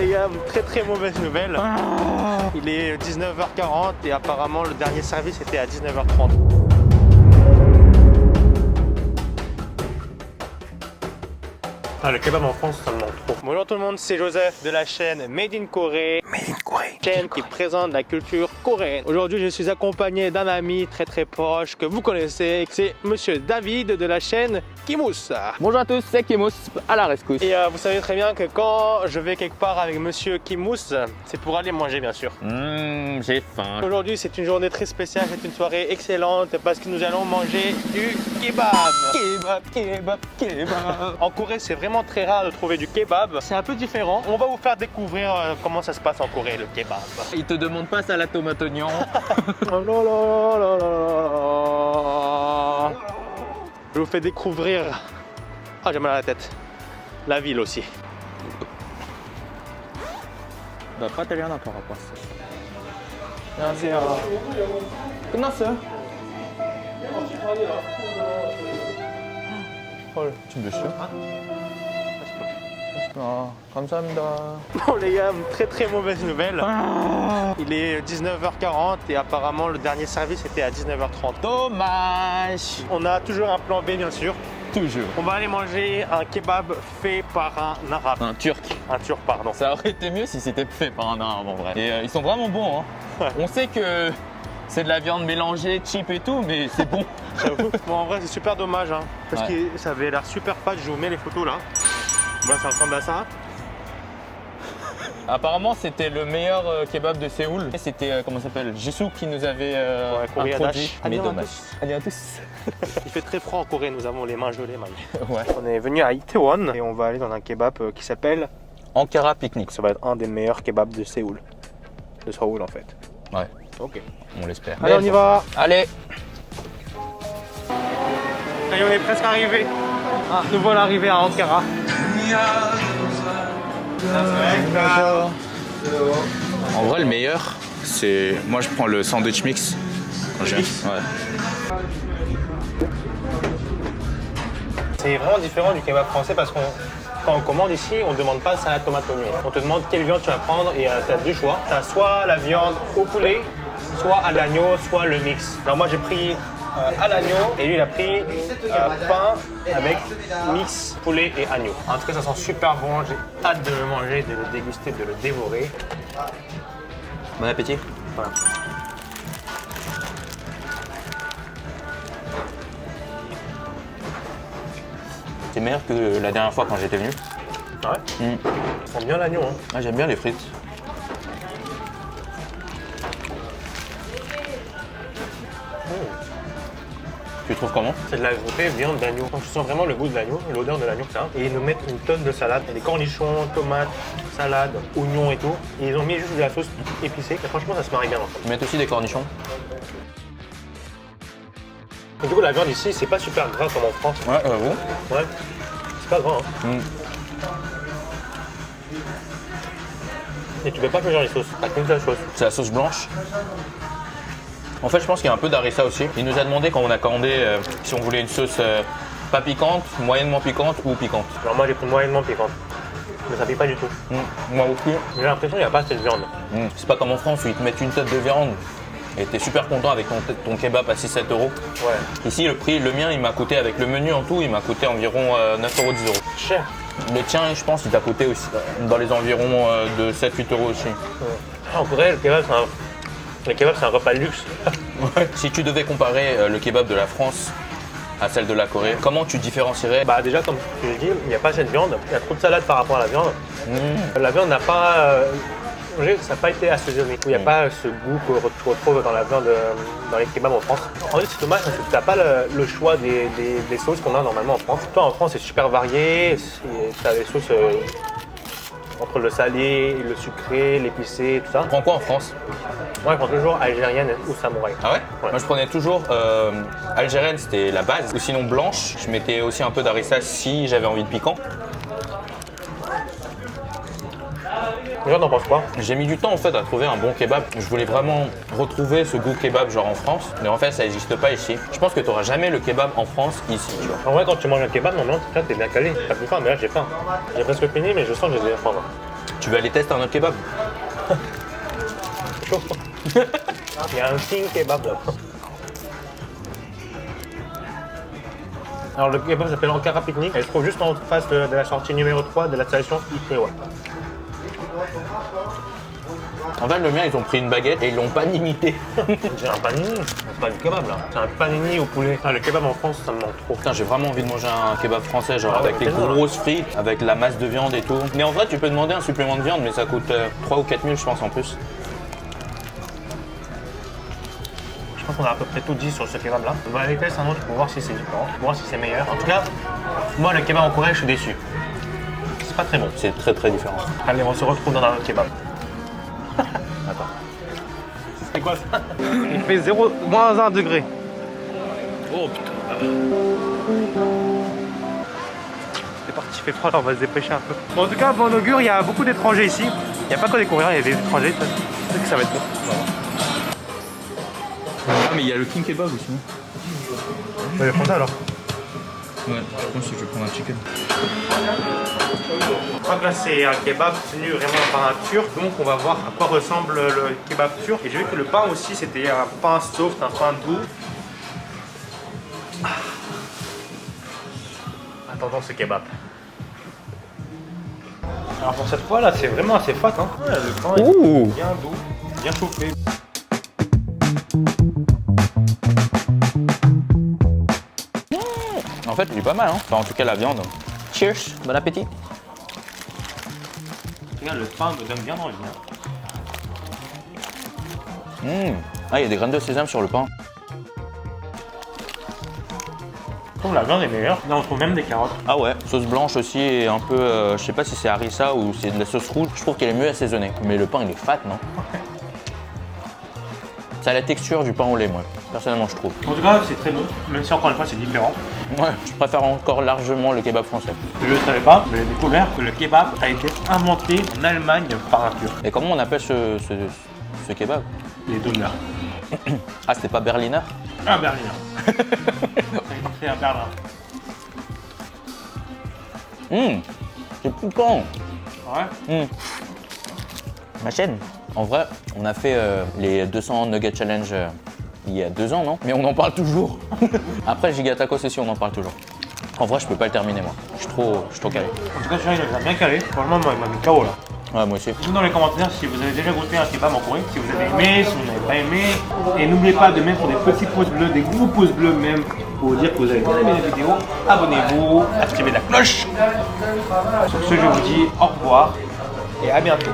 les gars, très mauvaise nouvelle. Il est 19h40 et apparemment le dernier service était à 19h30. Ah, le kebab en France, ça me manque trop. Bonjour tout le monde, c'est Joseph de la chaîne Made in Corée. Chaîne qui présente la culture coréenne. Aujourd'hui, je suis accompagné d'un ami très proche que vous connaissez. C'est Monsieur David de la chaîne Kimous. Bonjour à tous, c'est Kimous à la rescousse. Et vous savez très bien que quand je vais quelque part avec Monsieur Kimous, c'est pour aller manger bien sûr. J'ai faim. Aujourd'hui, c'est une journée très spéciale, c'est une soirée excellente parce que nous allons manger du kebab. Kebab. En Corée, c'est vraiment très rare de trouver du kebab. C'est un peu différent. On va vous faire découvrir comment ça se passe en Corée, le kebab. Il te demande pas salade tomate oignon. Je vous fais découvrir. Ah, j'ai mal à la tête. La ville aussi. 나 배터리 하나 더 갖고 왔어. 안녕하세요. 끝났어요? 헐, 지금 몇 시야? 아, 감사합니다. Bon les gars, très mauvaise nouvelle. Il est 19h40 et apparemment le dernier service était à 19h30. Dommage. On a toujours un plan B bien sûr. Toujours. On va aller manger un kebab fait par un arabe. Un turc. Un turc, pardon. Ça aurait été mieux si c'était fait par un arabe en vrai. Et ils sont vraiment bons. Hein. Ouais. On sait que c'est de la viande mélangée, cheap et tout, mais c'est bon. J'avoue. Bon, en vrai, c'est super dommage. Hein, parce Ouais. que ça avait l'air super fat. Je vous mets les photos là. Voilà, ça ressemble à ça. Apparemment, c'était le meilleur kebab de Séoul. Et c'était, comment ça s'appelle, Jisoo qui nous avait Korea introduit. Dash. Mais Annyeong à dommage. tous. Allez à tous. Il fait très froid en Corée. Nous avons les mains gelées, man. Ouais. On est venu à Itaewon et on va aller dans un kebab qui s'appelle. Ankara Picnic. Ça va être un des meilleurs kebabs de Séoul. De Séoul en fait. Ouais, Ok. on l'espère. Allez, on y va. Allez. Et on est presque arrivé. Ah, nous voilà arrivés à Ankara. En vrai, le meilleur, c'est. Moi, je prends le sandwich mix. Ouais. C'est vraiment différent du kebab français parce qu'on quand on commande ici, on ne demande pas salade tomate oignon. On te demande quelle viande tu vas prendre et tu as deux choix. Tu as soit la viande au poulet, soit à l'agneau, soit le mix. Alors moi j'ai pris à l'agneau et lui il a pris pain avec mix poulet et agneau. En tout cas ça sent super bon, j'ai hâte de le manger, de le déguster, de le dévorer. Bon appétit. Voilà. C'est meilleur que la dernière fois quand j'étais venu. Ouais. Ça sent bien l'agneau. Hein. Ah, j'aime bien les frites. Tu trouves comment? C'est de la vraie viande d'agneau. Donc, tu sens vraiment le goût de l'agneau, l'odeur de l'agneau que ça. Et ils nous mettent une tonne de salade, des cornichons, tomates, salade, oignons et tout. Et ils ont mis juste de la sauce épicée. Et franchement, ça se marie bien ensemble. Ils mettent aussi des cornichons. Et du coup, la viande ici, c'est pas super gras comme en France. Ouais, vous? Ouais, c'est pas gras. Hein. Et tu peux pas choisir les sauces. T'as qu'une seule sauce. C'est la sauce blanche. En fait, je pense qu'il y a un peu d'harissa aussi. Il nous a demandé quand on a commandé si on voulait une sauce pas piquante, moyennement piquante ou piquante. Alors moi, j'ai pris moyennement piquante. Mais ça pique pas du tout. Moi aussi. J'ai l'impression qu'il n'y a pas assez de viande. C'est pas comme en France où ils te mettent une tête de viande et t'es super content avec ton kebab à 6-7 euros. Ouais. Ici, le prix, le mien, il m'a coûté avec le menu en tout, il m'a coûté environ 9 euros, 10 euros. Cher. Le tien, je pense, il t'a coûté aussi dans les environs de 7-8 euros aussi. En Corée, le kebab, c'est un repas de luxe. Si tu devais comparer le kebab de la France à celle de la Corée, comment tu différencierais? Bah déjà, comme je l'ai dit, il n'y a pas assez de viande. Il y a trop de salade par rapport à la viande. La viande n'a pas... ça n'a pas été assaisonné. Il n'y a pas ce goût que tu retrouves dans la viande, dans les kebabs en France. En fait, c'est dommage parce que tu n'as pas le choix des sauces qu'on a normalement en France. Toi, en France, c'est super varié. Tu as des sauces entre le salé, le sucré, l'épicé, tout ça. Tu prends quoi en France? Moi, je prends toujours algérienne ou samouraï. Ah ouais, Ouais. Moi je prenais toujours algérienne, c'était la base. Ou sinon blanche, je mettais aussi un peu d'harissa si j'avais envie de piquant. Déjà, t'en penses quoi? J'ai mis du temps en fait à trouver un bon kebab. Je voulais vraiment retrouver ce goût kebab genre en France, mais en fait ça n'existe pas ici. Je pense que tu n'auras jamais le kebab en France ici, tu vois. En vrai, quand tu manges un kebab, normalement, t'es bien calé. T'as plus faim, mais là, j'ai faim. J'ai presque fini, mais je sens que je vais faim. Tu veux aller tester un autre kebab? Chaud. Il y a un king kebab là. Alors le kebab s'appelle Ankara Picnic. Elle se trouve juste en face de la sortie numéro 3 de la station Itewa. En fait, le mien, ils ont pris une baguette et ils l'ont pas imité. J'ai un panini, c'est pas du kebab là. C'est un panini au poulet. Ah, le kebab en France, ça me manque trop. Putain, j'ai vraiment envie de manger un kebab français, genre Ah ouais, avec les c'est ça. grosses frites, avec la masse de viande et tout. Mais en vrai, tu peux demander un supplément de viande, mais ça coûte 3 ou 4 000, je pense, en plus. Je pense qu'on a à peu près tout dit sur ce kebab là. On va aller tester un autre pour voir si c'est différent, pour voir si c'est meilleur. En tout cas, moi le kebab en Corée, je suis déçu. C'est pas très bon. C'est très très différent. Allez, on se retrouve dans un autre kebab. Attends. C'est quoi ça? Il fait moins 1 degré. Oh putain. C'est parti, il fait froid, on va se dépêcher un peu. Bon, en tout cas, bon augure, il y a beaucoup d'étrangers ici. Il n'y a pas que des Coréens, il y a des étrangers. Peut-être que ça va être bon. Ah, mais il y a le king kebab aussi. On va prendre ça alors. Ouais, je pense que je vais prendre un chicken. Je crois que là c'est un kebab tenu vraiment par un turc, donc on va voir à quoi ressemble le kebab turc. Et j'ai vu que le pain aussi c'était un pain soft, un pain doux. Attendons ce kebab. Alors pour cette fois là c'est vraiment assez fat hein. Ouais, le pain est bien doux, bien chauffé. En fait, il est pas mal, hein. Enfin, en tout cas, la viande. Cheers, bon appétit. Regarde, le pain me donne bien envie. Hein. Ah, il y a des graines de sésame sur le pain. Je trouve la viande est meilleure. Là on trouve même des carottes. Ah ouais, sauce blanche aussi et un peu, je sais pas si c'est harissa ou c'est de la sauce rouge. Je trouve qu'elle est mieux assaisonnée. Mais le pain, il est fat, non? Ça a la texture du pain au lait, moi. Personnellement, je trouve. En tout cas c'est très bon, même si encore une fois c'est différent. Ouais, je préfère encore largement le kebab français. Je ne savais pas, mais j'ai découvert que le kebab a été inventé en Allemagne par un turc. Et comment on appelle ce kebab? Les donuts. Ah, c'était pas Berliner? Un Berliner. C'est un Berlin. C'est piquant. Ouais. Ma chaîne. En vrai, on a fait les 200 Nugget Challenge il y a 2 ans, non? Mais on en parle toujours. Après Giga Tacos aussi, on en parle toujours. En vrai, je peux pas le terminer, moi. Je suis trop calé. En tout cas, celui-là, il nous a bien calé. Franchement, moi, il m'a mis KO là. Ouais, moi aussi. Dites-nous dans les commentaires si vous avez déjà goûté un kebab en Corée, si vous avez aimé, si vous n'avez pas aimé. Et n'oubliez pas de mettre des petits pouces bleus, des gros pouces bleus même, pour dire que vous avez bien aimé la vidéo. Abonnez-vous, activez la cloche. Sur ce, je vous dis au revoir et à bientôt.